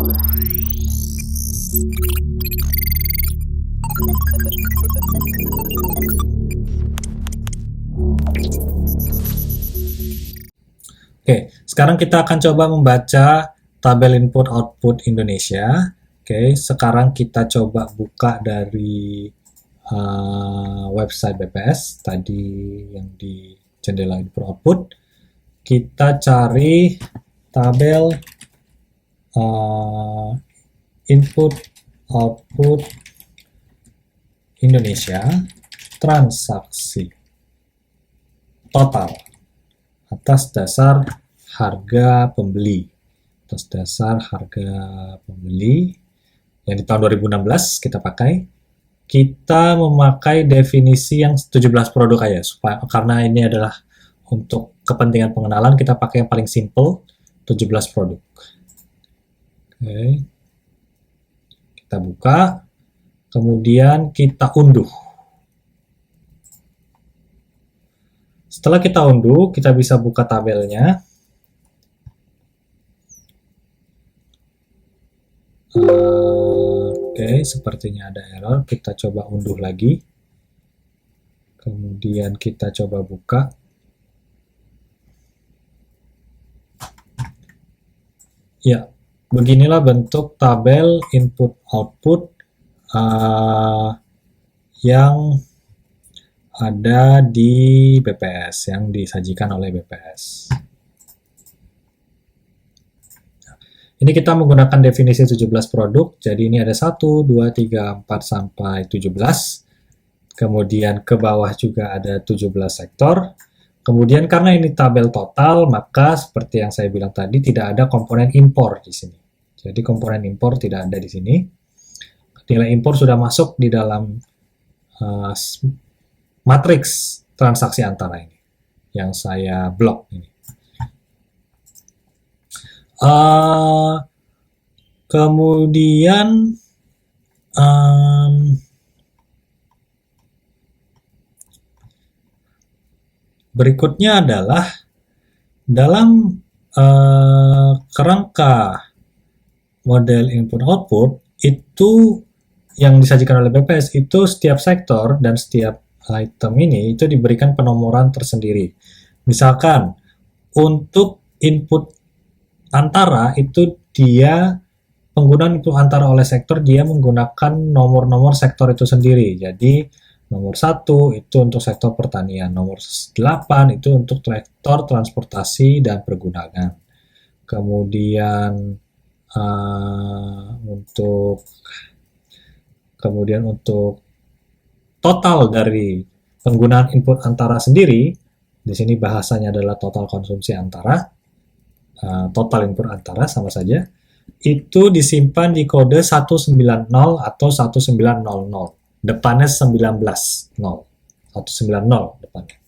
Oke, sekarang kita akan coba membaca tabel input-output Indonesia. Oke, sekarang kita coba buka dari website BPS tadi yang di jendela input-output. Kita cari tabel input-output Indonesia transaksi total atas dasar harga pembeli yang di tahun 2016 kita pakai. Kita memakai definisi yang 17 produk aja karena ini adalah untuk kepentingan pengenalan, kita pakai yang paling simple, 17 produk. Oke. Kita buka, kemudian kita unduh. Setelah kita unduh, kita bisa buka tabelnya. Oke, sepertinya ada error. Kita coba unduh lagi. Kemudian kita coba buka. Ya, beginilah bentuk tabel input-output yang ada di BPS, yang disajikan oleh BPS. Ini kita menggunakan definisi 17 produk, jadi ini ada 1, 2, 3, 4, sampai 17. Kemudian ke bawah juga ada 17 sektor. Kemudian karena ini tabel total, maka seperti yang saya bilang tadi, tidak ada komponen impor di sini. Jadi komponen impor tidak ada di sini. Nilai impor sudah masuk di dalam matriks transaksi antara ini yang saya blok ini. Kemudian berikutnya adalah dalam kerangka model input-output itu yang disajikan oleh BPS itu setiap sektor dan setiap item ini itu diberikan penomoran tersendiri. Misalkan untuk input antara itu dia penggunaan input antara oleh sektor dia menggunakan nomor-nomor sektor itu sendiri. Jadi nomor 1 itu untuk sektor pertanian, nomor 8 itu untuk sektor transportasi dan pergudangan. Kemudian untuk total dari penggunaan input antara sendiri, di sini bahasanya adalah total konsumsi antara, total input antara sama saja, itu disimpan di kode 190 atau 1900, depannya 19, 190 depannya.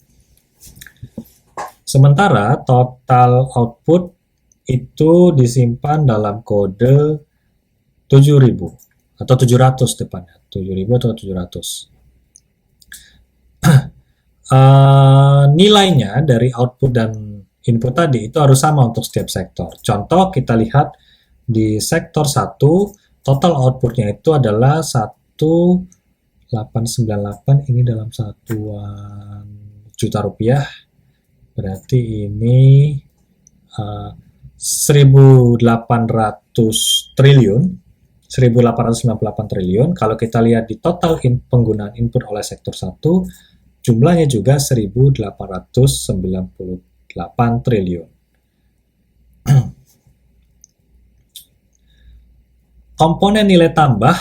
Sementara total output itu disimpan dalam kode 7000 atau 700 depannya, 7000 atau 700. Nilainya dari output dan input tadi itu harus sama untuk setiap sektor. Contoh kita lihat di sektor 1 total outputnya itu adalah 1898, ini dalam satuan juta rupiah, berarti ini 1800 triliun, 1898 triliun. Kalau kita lihat di total penggunaan input oleh sektor 1, jumlahnya juga 1898 triliun. Komponen nilai tambah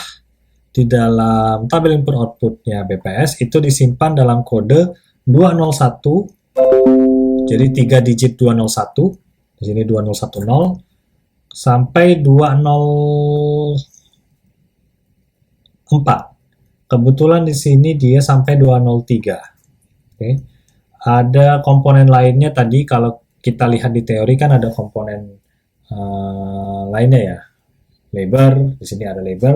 di dalam tabel input outputnya BPS itu disimpan dalam kode 201, jadi 3 digit 201, di sini 2010 sampai 204. Kebetulan di sini dia sampai 203. Oke. Ada komponen lainnya tadi kalau kita lihat di teori kan ada komponen lainnya ya. Labor, di sini ada labor,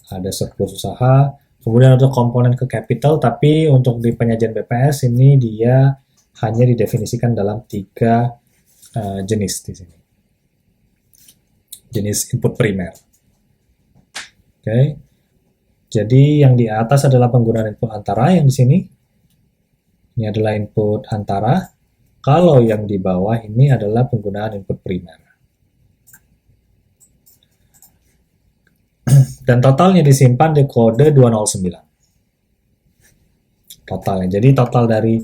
ada surplus usaha, kemudian ada komponen ke capital, tapi untuk di penyajian BPS ini dia hanya didefinisikan dalam 3 jenis di sini. jenis input primer. Oke. Jadi yang di atas adalah penggunaan input antara yang di sini. Ini adalah input antara. Kalau yang di bawah ini adalah penggunaan input primer. Dan totalnya disimpan di kode 209. Totalnya. Jadi total dari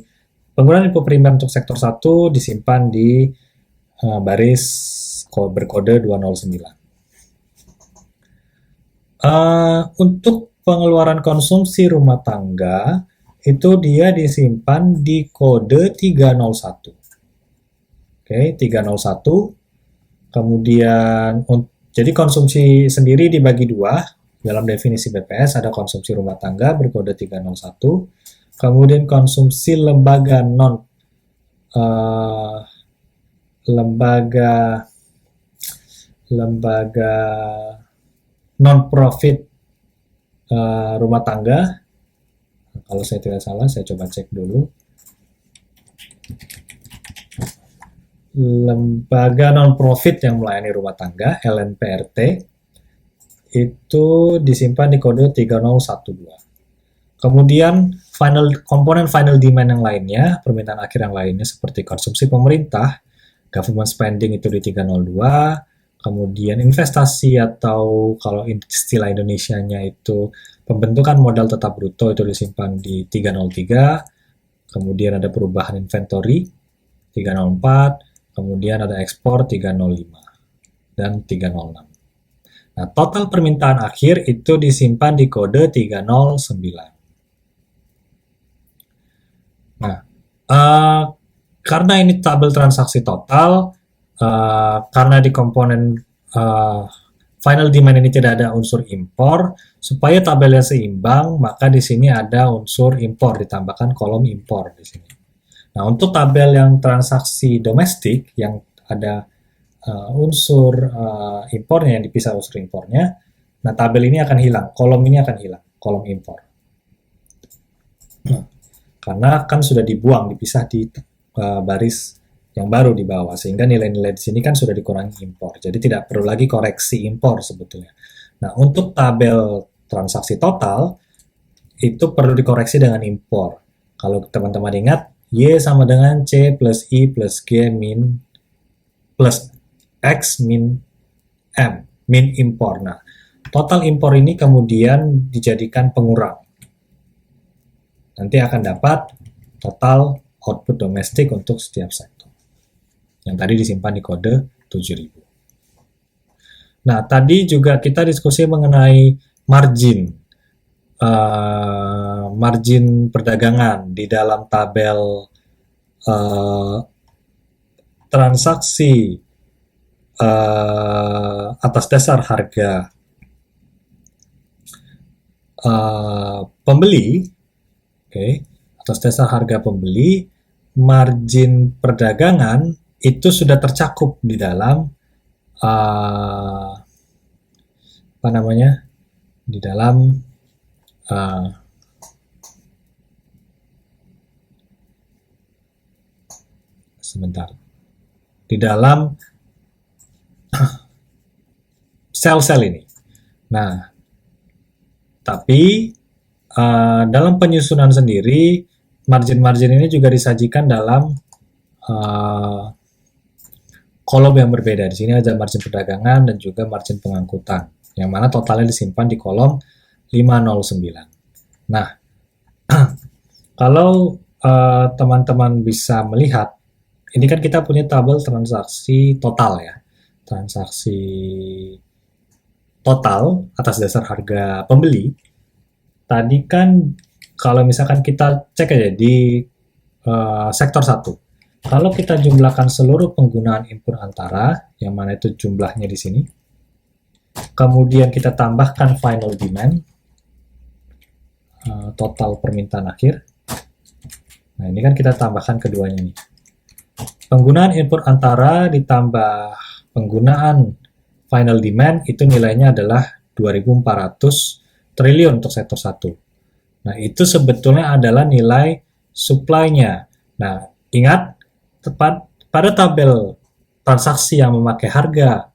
penggunaan input primer untuk sektor 1 disimpan di baris berkode 209. Untuk pengeluaran konsumsi rumah tangga itu dia disimpan di kode 301. Oke, 301. Kemudian jadi konsumsi sendiri dibagi dua. Dalam definisi BPS ada konsumsi rumah tangga berkode 301. Kemudian konsumsi lembaga non-profit rumah tangga. Kalau saya tidak salah, saya coba cek dulu. Lembaga non-profit yang melayani rumah tangga, LNPRT, itu disimpan di kode 3012. Kemudian komponen final demand yang lainnya, permintaan akhir yang lainnya seperti konsumsi pemerintah, government spending itu di 302, kemudian investasi atau kalau istilah Indonesianya itu pembentukan modal tetap bruto itu disimpan di 303, kemudian ada perubahan inventory 304, kemudian ada ekspor 305 dan 306. Nah, total permintaan akhir itu disimpan di kode 309. Nah, karena ini tabel transaksi total, karena di komponen final demand ini tidak ada unsur impor, supaya tabelnya seimbang, maka di sini ada unsur impor, ditambahkan kolom impor di sini. Nah, untuk tabel yang transaksi domestik yang ada unsur impornya, yang dipisah unsur impornya, nah tabel ini akan hilang, kolom ini akan hilang, kolom impor. Karena kan sudah dibuang, dipisah di baris yang baru di bawah, sehingga nilai-nilai di sini kan sudah dikurangi impor, jadi tidak perlu lagi koreksi impor sebetulnya. Nah, untuk tabel transaksi total itu perlu dikoreksi dengan impor. Kalau teman-teman ingat, Y sama dengan C plus I plus G min plus X min M, min impor. Nah, total impor ini kemudian dijadikan pengurang. Nanti akan dapat total output domestik untuk setiap sektor. Yang tadi disimpan di kode 7000. Nah, tadi juga kita diskusi mengenai margin. Margin perdagangan di dalam tabel transaksi atas dasar harga pembeli, atas dasar harga pembeli, margin perdagangan itu sudah tercakup di dalam di dalam di dalam sel-sel ini. Nah, tapi dalam penyusunan sendiri, margin-margin ini juga disajikan dalam kolom yang berbeda. Di sini ada margin perdagangan dan juga margin pengangkutan, yang mana totalnya disimpan di kolom 509. Nah, kalau teman-teman bisa melihat, ini kan kita punya tabel transaksi total ya. Transaksi total atas dasar harga pembeli. Tadi kan kalau misalkan kita cek aja di sektor 1. Kalau kita jumlahkan seluruh penggunaan input antara, yang mana itu jumlahnya di sini. Kemudian kita tambahkan final demand, total permintaan akhir. Nah, ini kan kita tambahkan keduanya nih. Penggunaan input antara ditambah penggunaan final demand itu nilainya adalah 2.400 triliun untuk sektor 1. Nah, itu sebetulnya adalah nilai supply-nya. Nah, ingat pada tabel transaksi yang memakai harga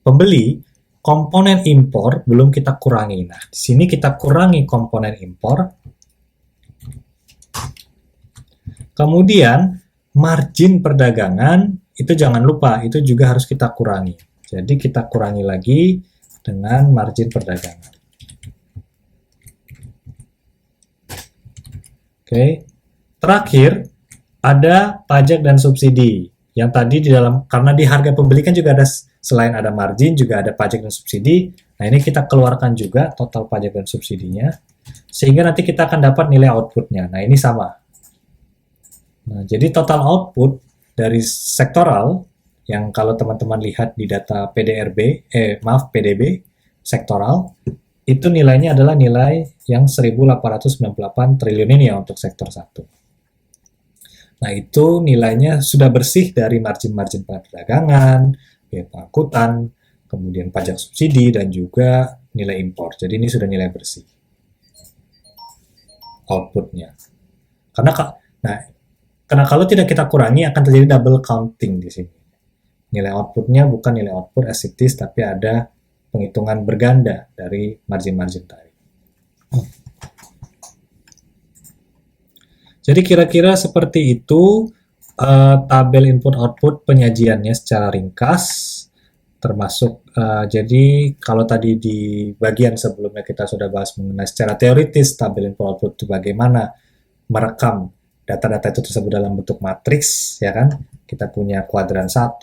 pembeli, komponen impor belum kita kurangi. Nah, di sini kita kurangi komponen impor. Kemudian, margin perdagangan itu jangan lupa, itu juga harus kita kurangi. Jadi kita kurangi lagi dengan margin perdagangan. Oke. Terakhir, ada pajak dan subsidi. Yang tadi di dalam, karena di harga pembeli kan juga ada, selain ada margin, juga ada pajak dan subsidi. Nah, ini kita keluarkan juga total pajak dan subsidinya, sehingga nanti kita akan dapat nilai outputnya. Nah, ini sama. Nah, jadi total output dari sektoral, yang kalau teman-teman lihat di data PDB, sektoral, itu nilainya adalah nilai yang 1.898 triliun ini ya untuk sektor 1. Nah, itu nilainya sudah bersih dari margin-margin perdagangan, biaya pengangkutan, kemudian pajak subsidi, dan juga nilai impor. Jadi ini sudah nilai bersih outputnya. Karena kalau tidak kita kurangi akan terjadi double counting di sini. Nilai outputnya bukan nilai output as it is, tapi ada penghitungan berganda dari margin-margin tadi. Jadi kira-kira seperti itu tabel input-output penyajiannya secara ringkas, termasuk jadi kalau tadi di bagian sebelumnya kita sudah bahas mengenai secara teoritis tabel input-output itu bagaimana merekam data-data itu tersebut dalam bentuk matriks, ya kan? Kita punya kuadran 1,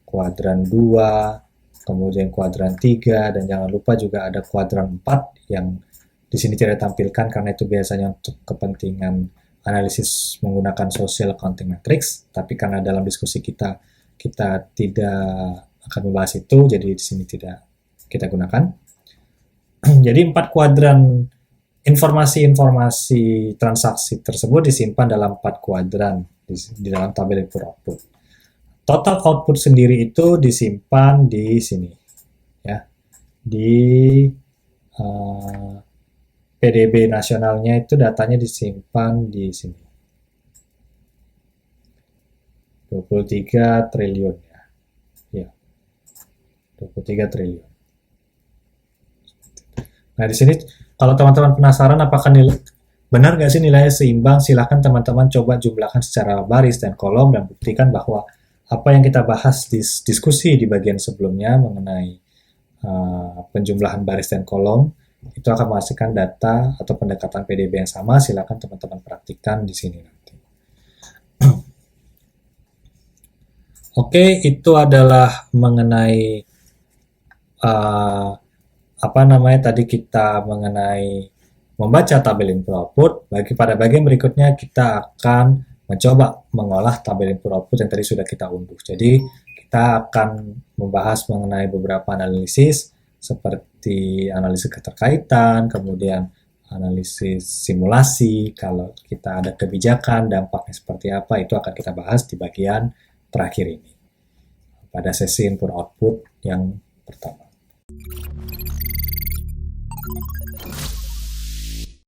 kuadran 2, kemudian kuadran 3, dan jangan lupa juga ada kuadran 4 yang di sini tidak ditampilkan karena itu biasanya untuk kepentingan analisis menggunakan social accounting matrix, tapi karena dalam diskusi kita tidak akan membahas itu, jadi di sini tidak kita gunakan. Jadi 4 kuadran informasi-informasi transaksi tersebut disimpan dalam 4 kuadran di dalam tabel input output. Total output sendiri itu disimpan di sini, ya, di PDB nasionalnya itu datanya disimpan di sini. 23 triliun ya. Ya. 23 triliun. Nah, di sini kalau teman-teman penasaran apakah benar nggak sih nilainya seimbang, silahkan teman-teman coba jumlahkan secara baris dan kolom dan buktikan bahwa apa yang kita bahas di diskusi di bagian sebelumnya mengenai penjumlahan baris dan kolom itu akan menghasilkan data atau pendekatan PDB yang sama. Silakan teman-teman praktikkan di sini nanti. Oke, itu adalah mengenai tadi kita mengenai membaca tabel input output. Pada bagian berikutnya kita akan mencoba mengolah tabel input output yang tadi sudah kita unduh. Jadi kita akan membahas mengenai beberapa analisis seperti analisis keterkaitan, kemudian analisis simulasi, kalau kita ada kebijakan, dampaknya seperti apa, itu akan kita bahas di bagian terakhir ini, pada sesi input output yang pertama.